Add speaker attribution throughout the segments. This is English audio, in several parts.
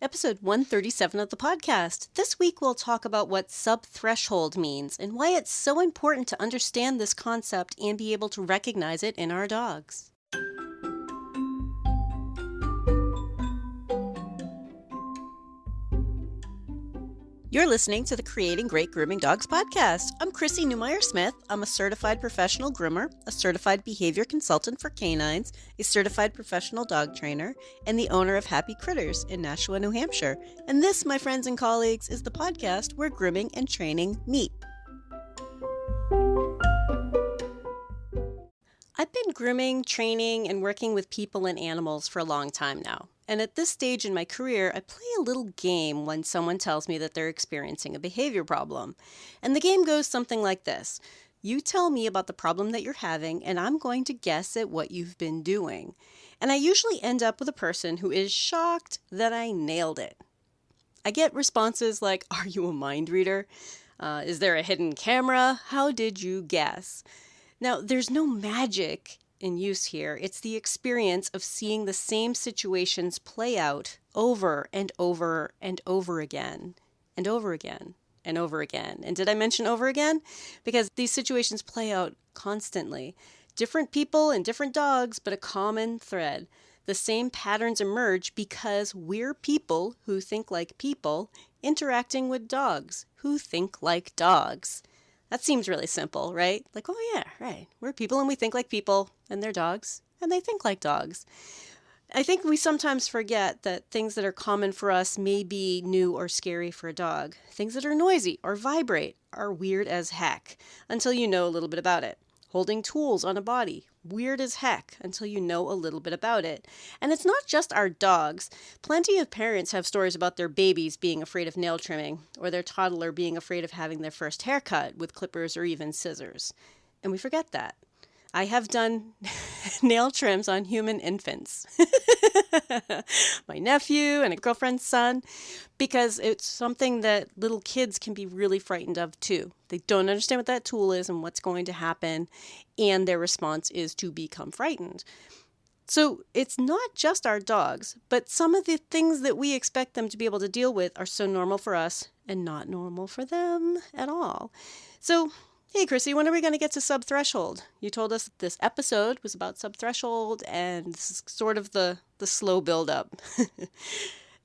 Speaker 1: Episode 137 of the podcast. This week we'll talk about what subthreshold means and why it's so important to understand this concept and be able to recognize it in our dogs. You're listening to the Creating Great Grooming Dogs podcast. I'm Chrissy Newmeyer-Smith. I'm a certified professional groomer, a certified behavior consultant for canines, a certified professional dog trainer, and the owner of Happy Critters in Nashua, New Hampshire. And this, my friends and colleagues, is the podcast where grooming and training meet. I've been grooming, training, and working with people and animals for a long time now. And at this stage in my career, I play a little game when someone tells me that they're experiencing a behavior problem. And the game goes something like this. You tell me about the problem that you're having, and I'm going to guess at what you've been doing. And I usually end up with a person who is shocked that I nailed it. I get responses like, "Are you a mind reader? Is there a hidden camera? How did you guess?" Now, there's no magic in use here. It's the experience of seeing the same situations play out over and over and over again, and over again, and over again. And did I mention over again? Because these situations play out constantly. Different people and different dogs, but a common thread. The same patterns emerge because we're people who think like people interacting with dogs who think like dogs. That seems really simple, right? Like, oh yeah, right. We're people and we think like people, and they're dogs, and they think like dogs. I think we sometimes forget that things that are common for us may be new or scary for a dog. Things that are noisy or vibrate are weird as heck until you know a little bit about it. Holding tools on a body, weird as heck until you know a little bit about it. And it's not just our dogs. Plenty of parents have stories about their babies being afraid of nail trimming, or their toddler being afraid of having their first haircut with clippers or even scissors. And we forget that. I have done nail trims on human infants. My nephew and a girlfriend's son, because it's something that little kids can be really frightened of too. They don't understand what that tool is and what's going to happen, and their response is to become frightened. So it's not just our dogs, but some of the things that we expect them to be able to deal with are so normal for us and not normal for them at all. So, hey, Chrissy, when are we going to get to subthreshold? You told us this episode was about subthreshold, and this is sort of the slow build-up.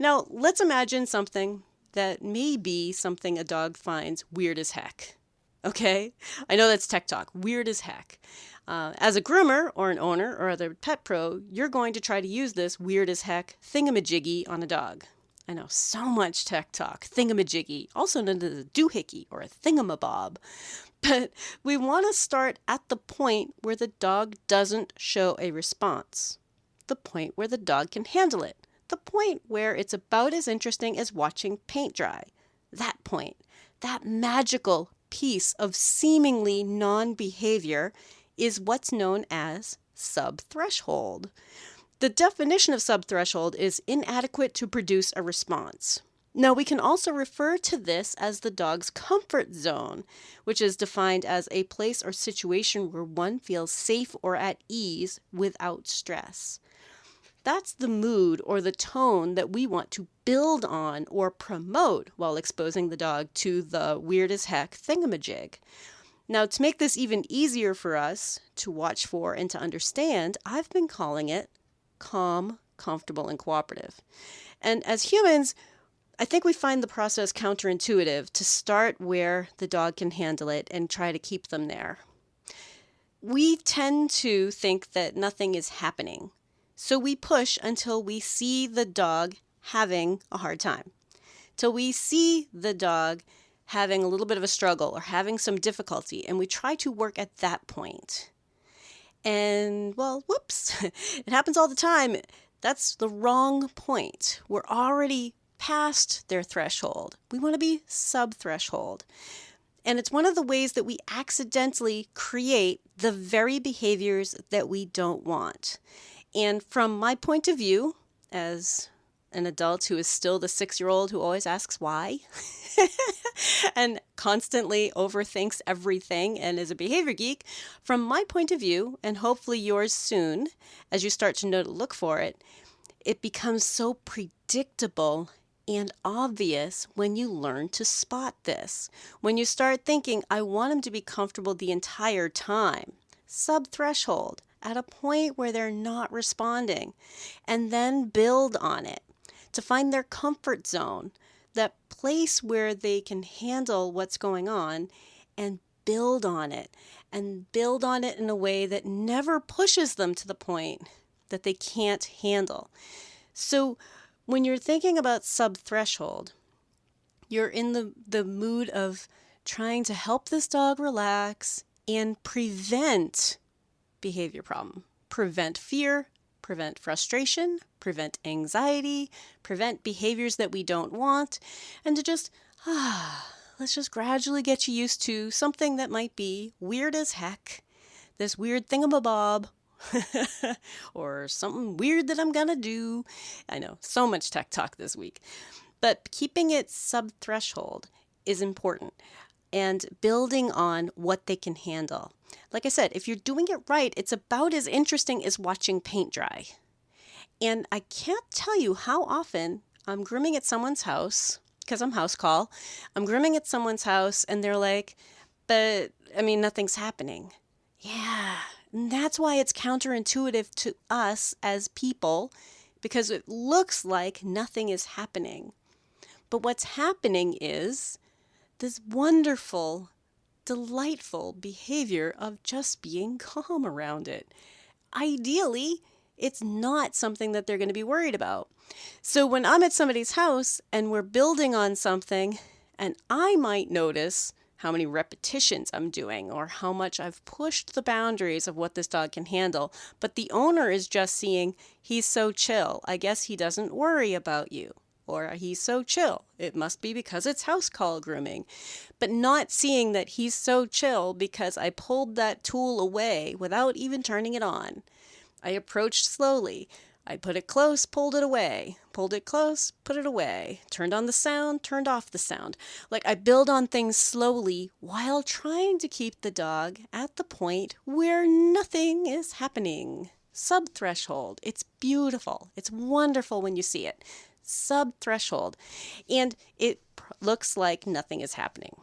Speaker 1: Now, let's imagine something that may be something a dog finds weird as heck. Okay? I know that's tech talk. Weird as heck. As a groomer or an owner or other pet pro, you're going to try to use this weird as heck thingamajiggy on a dog. I know, so much tech talk. Thingamajiggy, also known as a doohickey or a thingamabob. But we want to start at the point where the dog doesn't show a response. The point where the dog can handle it. The point where it's about as interesting as watching paint dry. That point. That magical piece of seemingly non-behavior is what's known as subthreshold. The definition of subthreshold is inadequate to produce a response. Now, we can also refer to this as the dog's comfort zone, which is defined as a place or situation where one feels safe or at ease without stress. That's the mood or the tone that we want to build on or promote while exposing the dog to the weird as heck thingamajig. Now, to make this even easier for us to watch for and to understand, I've been calling it calm, comfortable, and cooperative. And as humans, I think we find the process counterintuitive to start where the dog can handle it and try to keep them there. We tend to think that nothing is happening, so we push until we see the dog having a hard time, till we see the dog having a little bit of a struggle or having some difficulty, and we try to work at that point. And, well, whoops, it happens all the time. That's the wrong point. We're already past their threshold. We want to be subthreshold. And it's one of the ways that we accidentally create the very behaviors that we don't want. And from my point of view, as an adult who is still the 6-year-old who always asks why and constantly overthinks everything and is a behavior geek, from my point of view, and hopefully yours soon, as you start to know to look for it, it becomes so predictable and obvious when you learn to spot this. When you start thinking, I want him to be comfortable the entire time. Subthreshold, at a point where they're not responding, and then build on it to find their comfort zone, that place where they can handle what's going on, and build on it, and build on it in a way that never pushes them to the point that they can't handle. So when you're thinking about subthreshold, you're in the mood of trying to help this dog relax and prevent behavior problem. Prevent fear, prevent frustration, prevent anxiety, prevent behaviors that we don't want, and to just, let's just gradually get you used to something that might be weird as heck, this weird thingamabob, or something weird that I'm gonna do. I know, so much tech talk this week. But keeping it subthreshold is important, and building on what they can handle. Like I said, if you're doing it right, it's about as interesting as watching paint dry. And I can't tell you how often I'm grooming at someone's house, because I'm house call. I'm grooming at someone's house and they're like, but I mean, nothing's happening. Yeah, and that's why it's counterintuitive to us as people, because it looks like nothing is happening. But what's happening is this wonderful, delightful behavior of just being calm around it. Ideally, it's not something that they're going to be worried about. So when I'm at somebody's house and we're building on something, and I might notice how many repetitions I'm doing or how much I've pushed the boundaries of what this dog can handle, but the owner is just seeing, he's so chill, I guess he doesn't worry about you. Or he's so chill, it must be because it's house call grooming. But not seeing that he's so chill because I pulled that tool away without even turning it on. I approached slowly. I put it close, pulled it away. Pulled it close, put it away. Turned on the sound, turned off the sound. Like I build on things slowly while trying to keep the dog at the point where nothing is happening. Subthreshold. It's beautiful. It's wonderful when you see it. Subthreshold, and it looks like nothing is happening.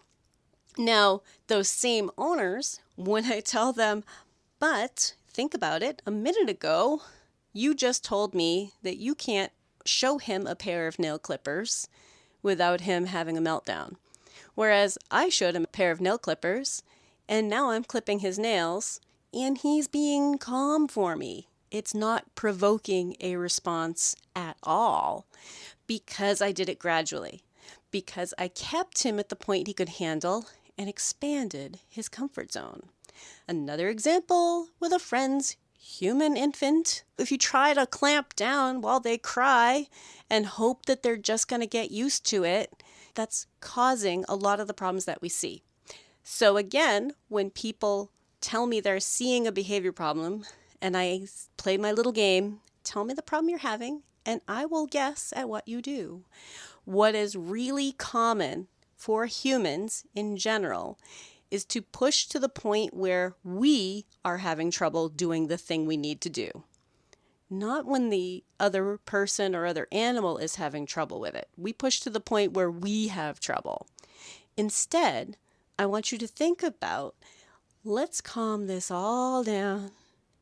Speaker 1: Now, those same owners, when I tell them, but think about it, a minute ago, you just told me that you can't show him a pair of nail clippers without him having a meltdown. Whereas I showed him a pair of nail clippers, and now I'm clipping his nails, and he's being calm for me. It's not provoking a response at all because I did it gradually, because I kept him at the point he could handle and expanded his comfort zone. Another example with a friend's human infant. If you try to clamp down while they cry and hope that they're just going to get used to it, that's causing a lot of the problems that we see. So again, when people tell me they're seeing a behavior problem, and I play my little game, tell me the problem you're having, and I will guess at what you do. What is really common for humans in general is to push to the point where we are having trouble doing the thing we need to do. Not when the other person or other animal is having trouble with it. We push to the point where we have trouble. Instead, I want you to think about, let's calm this all down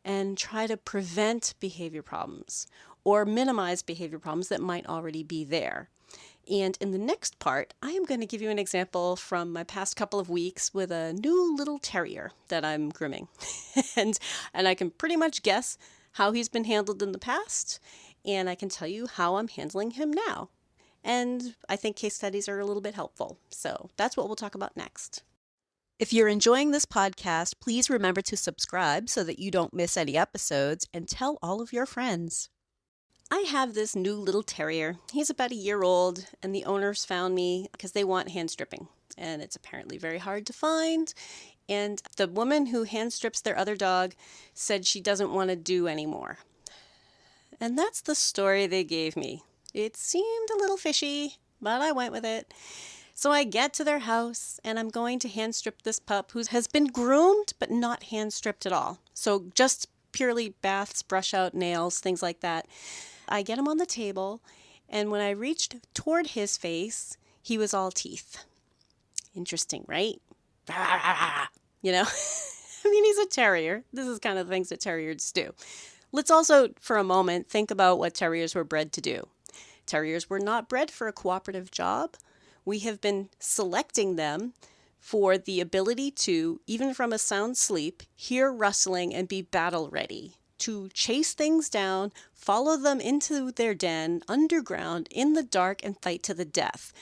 Speaker 1: and try to prevent behavior problems or minimize behavior problems that might already be there. And in the next part, I am going to give you an example from my past couple of weeks with a new little terrier that I'm grooming. and I can pretty much guess how he's been handled in the past, and I can tell you how I'm handling him now. And I think case studies are a little bit helpful. So that's what we'll talk about next. If you're enjoying this podcast, please remember to subscribe so that you don't miss any episodes, and tell all of your friends. I have this new little terrier. He's about a year old, and the owners found me because they want hand stripping, and it's apparently very hard to find. And the woman who hand strips their other dog said she doesn't want to do anymore. And that's the story they gave me. It seemed a little fishy, but I went with it. So I get to their house, and I'm going to hand strip this pup who has been groomed but not hand stripped at all. So just purely baths, brush out, nails, things like that. I get him on the table, And when I reached toward his face, he was all teeth. Interesting, right? You know, I mean, he's a terrier. This is kind of the things that terriers do. Let's also, for a moment, think about what terriers were bred to do. Terriers were not bred for a cooperative job. We have been selecting them for the ability to, even from a sound sleep, hear rustling and be battle ready, to chase things down, follow them into their den, underground, in the dark, and fight to the death.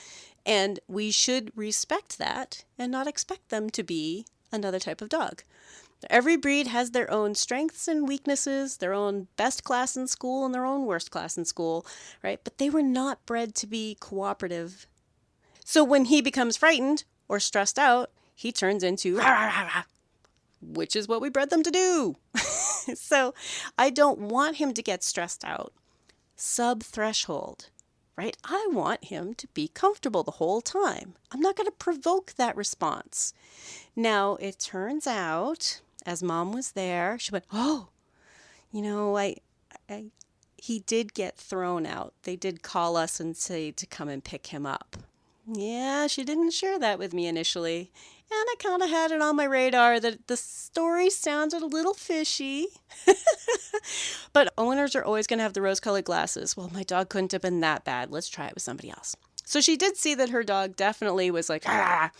Speaker 1: And we should respect that and not expect them to be another type of dog. Every breed has their own strengths and weaknesses, their own best class in school and their own worst class in school, right? But they were not bred to be cooperative. So when he becomes frightened or stressed out, he turns into rah, rah, rah, rah, which is what we bred them to do. So I don't want him to get stressed out. Subthreshold, right? I want him to be comfortable the whole time. I'm not going to provoke that response. Now, it turns out, as Mom was there, she went, oh, you know, he did get thrown out. They did call us and say to come and pick him up. Yeah, she didn't share that with me initially. And I kind of had it on my radar that the story sounded a little fishy. But owners are always going to have the rose-colored glasses. Well, my dog couldn't have been that bad. Let's try it with somebody else. So she did see that her dog definitely was like, ah.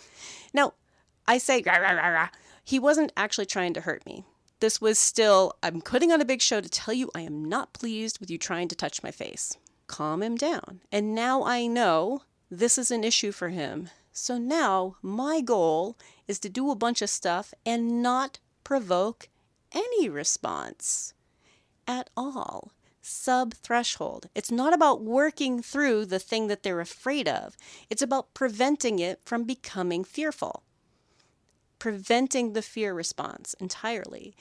Speaker 1: Now, I say, rah, rah, rah, rah. He wasn't actually trying to hurt me. This was still, I'm putting on a big show to tell you I am not pleased with you trying to touch my face. Calm him down. And now I know this is an issue for him. So now my goal is to do a bunch of stuff and not provoke any response at all. Subthreshold. It's not about working through the thing that they're afraid of. It's about preventing it from becoming fearful. Preventing the fear response entirely.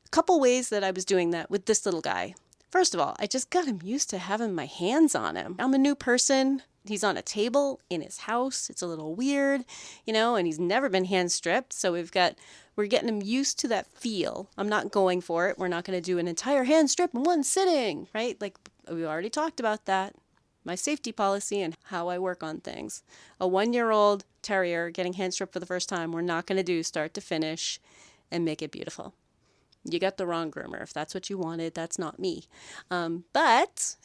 Speaker 1: A couple ways that I was doing that with this little guy. First of all, I just got him used to having my hands on him. I'm a new person. He's on a table in his house. It's a little weird, you know, and he's never been hand stripped. So we're getting him used to that feel. I'm not going for it. We're not going to do an entire hand strip in one sitting, right? Like we already talked about that. My safety policy and how I work on things. A 1-year-old terrier getting hand stripped for the first time, we're not going to do start to finish and make it beautiful. You got the wrong groomer. If that's what you wanted, that's not me. But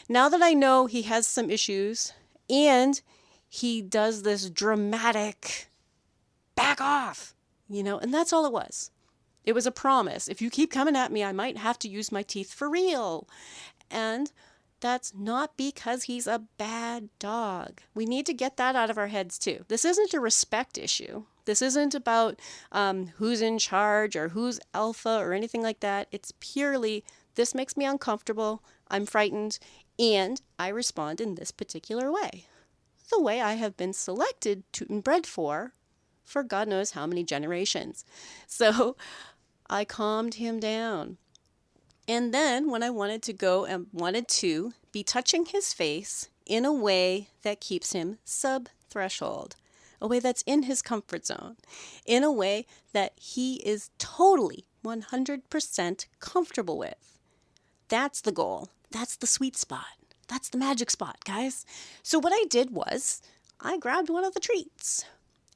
Speaker 1: now that I know he has some issues and he does this dramatic back off, you know, and that's all it was. It was a promise. If you keep coming at me, I might have to use my teeth for real. And that's not because he's a bad dog. We need to get that out of our heads too. This isn't a respect issue. This isn't about who's in charge or who's alpha or anything like that. It's purely, this makes me uncomfortable, I'm frightened, and I respond in this particular way. The way I have been selected to and bred for God knows how many generations. So I calmed him down. And then when I wanted to go and wanted to be touching his face in a way that keeps him subthreshold, a way that's in his comfort zone, in a way that he is totally 100% comfortable with. That's the goal. That's the sweet spot. That's the magic spot, guys. So what I did was I grabbed one of the treats.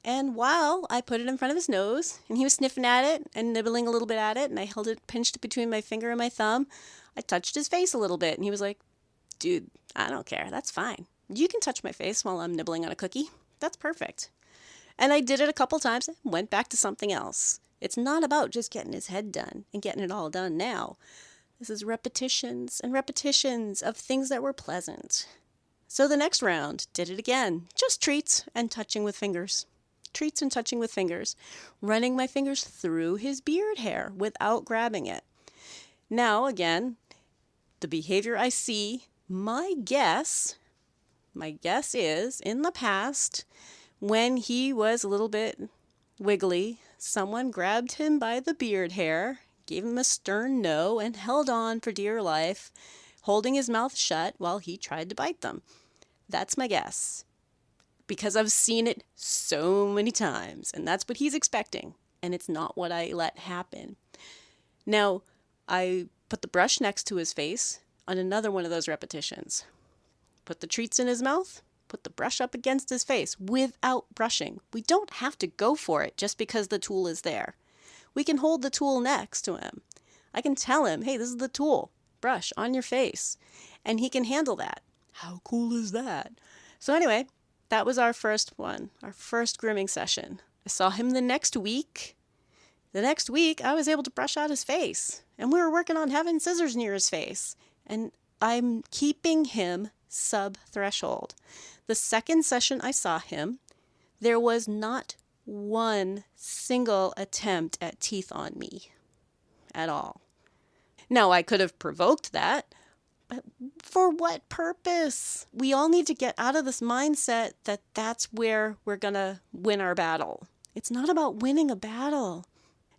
Speaker 1: And while I put it in front of his nose, and he was sniffing at it and nibbling a little bit at it, and I held it pinched between my finger and my thumb, I touched his face a little bit, and he was like, dude, I don't care. That's fine. You can touch my face while I'm nibbling on a cookie. That's perfect. And I did it a couple times and went back to something else. It's not about just getting his head done and getting it all done now. This is repetitions and repetitions of things that were pleasant. So the next round, did it again. Just treats and touching with fingers. Treats and touching with fingers. Running my fingers through his beard hair without grabbing it. Now, again, the behavior I see, my guess is, in the past, when he was a little bit wiggly, someone grabbed him by the beard hair, gave him a stern no, and held on for dear life, holding his mouth shut while he tried to bite them. That's my guess. Because I've seen it so many times, and that's what he's expecting, and it's not what I let happen. Now, I put the brush next to his face. on another one of those repetitions. Put the treats in his mouth, put the brush up against his face without brushing. We don't have to go for it just because the tool is there. We can hold the tool next to him. I can tell him, hey, this is the tool. Brush on your face. And he can handle that. How cool is that? So anyway, that was our first one, our first grooming session. I saw him the next week. The next week, I was able to brush out his face. And we were working on having scissors near his face. And I'm keeping him sub-threshold. The second session I saw him, there was not one single attempt at teeth on me at all. Now, I could have provoked that, but for what purpose? We all need to get out of this mindset that that's where we're going to win our battle. It's not about winning a battle.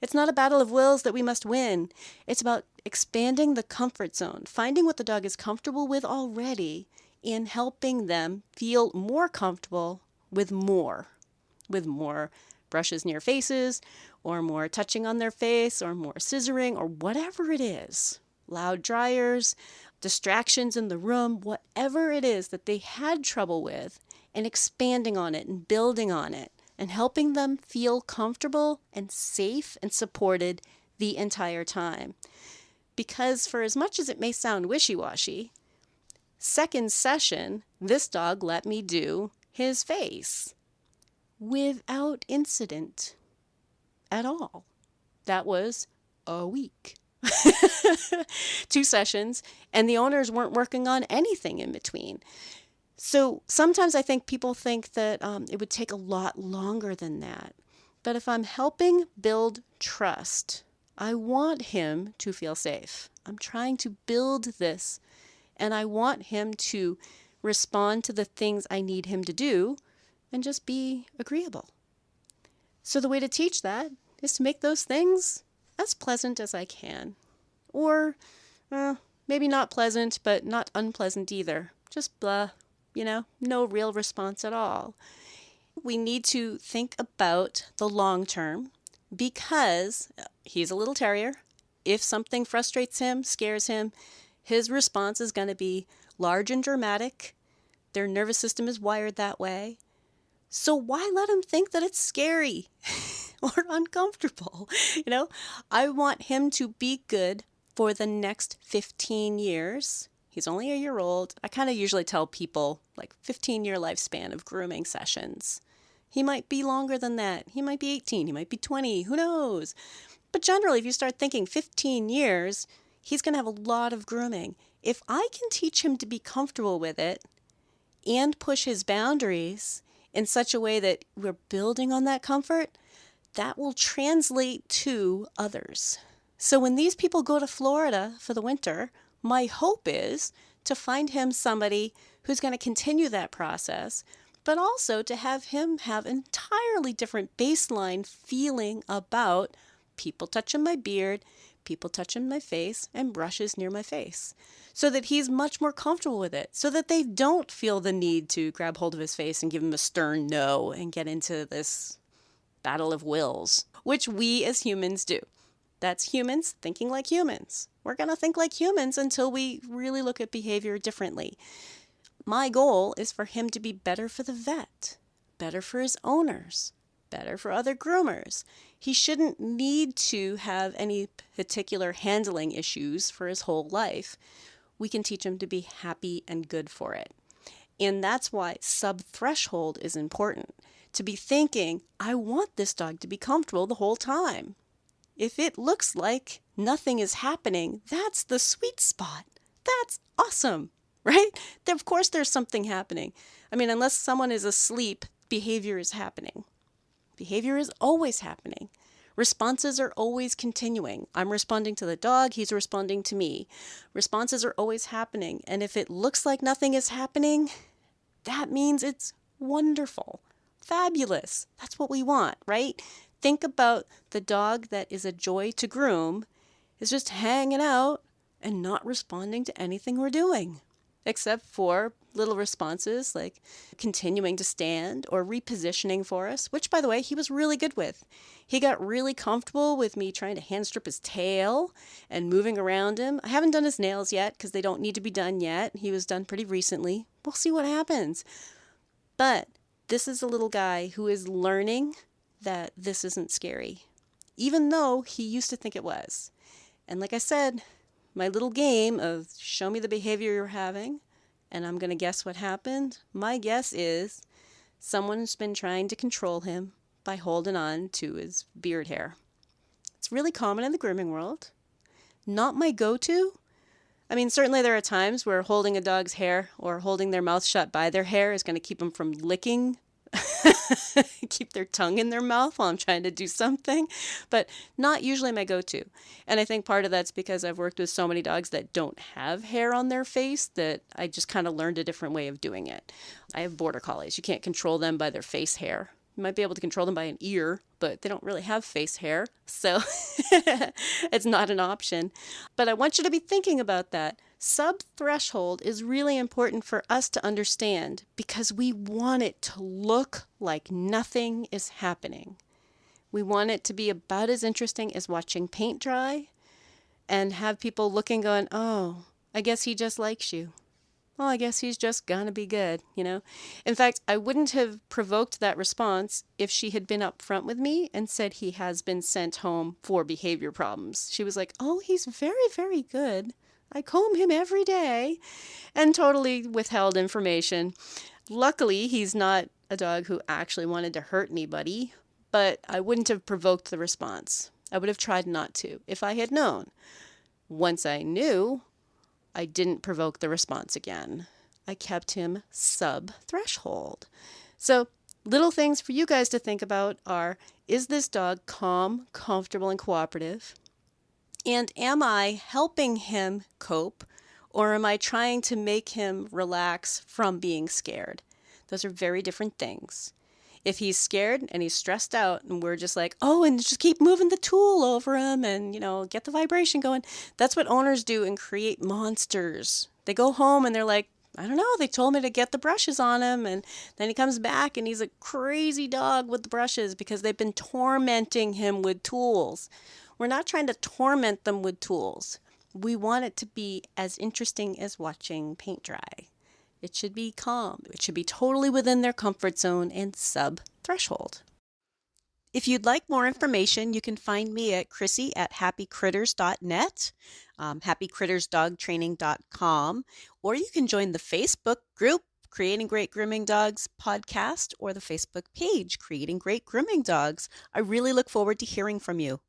Speaker 1: It's not a battle of wills that we must win. It's about expanding the comfort zone, finding what the dog is comfortable with already, and helping them feel more comfortable with more brushes near faces, or more touching on their face, or more scissoring, or whatever it is. Loud dryers, distractions in the room, whatever it is that they had trouble with, and expanding on it and building on it, and helping them feel comfortable and safe and supported the entire time. Because for as much as it may sound wishy-washy, second session, this dog let me do his face without incident at all. That was a week. 2 sessions, and the owners weren't working on anything in between. So sometimes I think people think that it would take a lot longer than that. But if I'm helping build trust, I want him to feel safe. I'm trying to build this, and I want him to respond to the things I need him to do and just be agreeable. So the way to teach that is to make those things as pleasant as I can. Or maybe not pleasant, but not unpleasant either. Just blah, no real response at all. We need to think about the long term because he's a little terrier. If something frustrates him, scares him, his response is going to be large and dramatic. Their nervous system is wired that way. So why let him think that it's scary or uncomfortable? I want him to be good for the next 15 years. He's only a year old. I kind of usually tell people 15-year lifespan of grooming sessions. He might be longer than that. He might be 18. He might be 20. Who knows? But generally, if you start thinking 15 years, he's going to have a lot of grooming. If I can teach him to be comfortable with it and push his boundaries in such a way that we're building on that comfort, that will translate to others. So when these people go to Florida for the winter, my hope is to find him somebody who's going to continue that process, but also to have him have an entirely different baseline feeling about people touching my beard, people touching my face, and brushes near my face, so that he's much more comfortable with it, so that they don't feel the need to grab hold of his face and give him a stern no and get into this battle of wills, which we as humans do. That's humans thinking like humans. We're going to think like humans until we really look at behavior differently. My goal is for him to be better for the vet, better for his owners, better for other groomers. He shouldn't need to have any particular handling issues for his whole life. We can teach him to be happy and good for it. And that's why sub-threshold is important. To be thinking, I want this dog to be comfortable the whole time. If it looks like nothing is happening, that's the sweet spot. That's awesome, right? Of course there's something happening. Unless someone is asleep, behavior is happening. Behavior is always happening. Responses are always continuing. I'm responding to the dog, he's responding to me. Responses are always happening. And if it looks like nothing is happening, that means it's wonderful, fabulous. That's what we want, right? Think about the dog that is a joy to groom is just hanging out and not responding to anything we're doing. except for little responses like continuing to stand or repositioning for us, which, by the way, he was really good with. He got really comfortable with me trying to hand strip his tail and moving around him. I haven't done his nails yet because they don't need to be done yet. He was done pretty recently. We'll see what happens. But this is a little guy who is learning that this isn't scary, even though he used to think it was. And like I said, my little game of show me the behavior you're having, and I'm going to guess what happened. My guess is someone's been trying to control him by holding on to his beard hair. It's really common in the grooming world. Not my go-to. I mean, certainly there are times where holding a dog's hair or holding their mouth shut by their hair is going to keep them from licking, keep their tongue in their mouth while I'm trying to do something, but not usually my go-to. And I think part of that's because I've worked with so many dogs that don't have hair on their face that I just kind of learned a different way of doing it. I have border collies. You can't control them by their face hair. You might be able to control them by an ear, but they don't really have face hair, so it's not an option. But I want you to be thinking about that. Subthreshold is really important for us to understand because we want it to look like nothing is happening. We want it to be about as interesting as watching paint dry and have people looking going, oh, I guess he just likes you. Well, I guess he's just gonna be good, you know? In fact, I wouldn't have provoked that response if she had been upfront with me and said he has been sent home for behavior problems. She was like, oh, he's very, very good. I comb him every day, and totally withheld information. Luckily, he's not a dog who actually wanted to hurt anybody, but I wouldn't have provoked the response. I would have tried not to if I had known. Once I knew, I didn't provoke the response again. I kept him sub-threshold. So little things for you guys to think about are, is this dog calm, comfortable, and cooperative? And am I helping him cope, or am I trying to make him relax from being scared? Those are very different things. If he's scared and he's stressed out and we're just like, oh, and just keep moving the tool over him and, you know, get the vibration going. That's what owners do and create monsters. They go home and they're like, I don't know, they told me to get the brushes on him. And then he comes back and he's a crazy dog with the brushes because they've been tormenting him with tools. We're not trying to torment them with tools. We want it to be as interesting as watching paint dry. It should be calm. It should be totally within their comfort zone and sub-threshold. If you'd like more information, you can find me at Chrissy@happycritters.net, happycrittersdogtraining.com, or you can join the Facebook group, Creating Great Grooming Dogs podcast, or the Facebook page, Creating Great Grooming Dogs. I really look forward to hearing from you.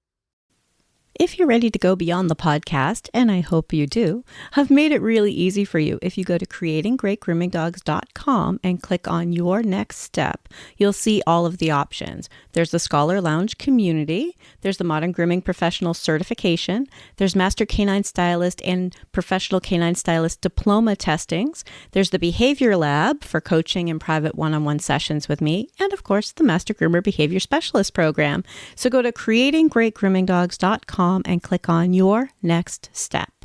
Speaker 1: If you're ready to go beyond the podcast, and I hope you do, I've made it really easy for you. If you go to creatinggreatgroomingdogs.com and click on your next step, you'll see all of the options. There's the Scholar Lounge community, there's the Modern Grooming Professional certification, there's Master Canine Stylist and Professional Canine Stylist diploma testings, there's the Behavior Lab for coaching and private one-on-one sessions with me, and of course the Master Groomer Behavior Specialist program. So go to creatinggreatgroomingdogs.com and click on your next step.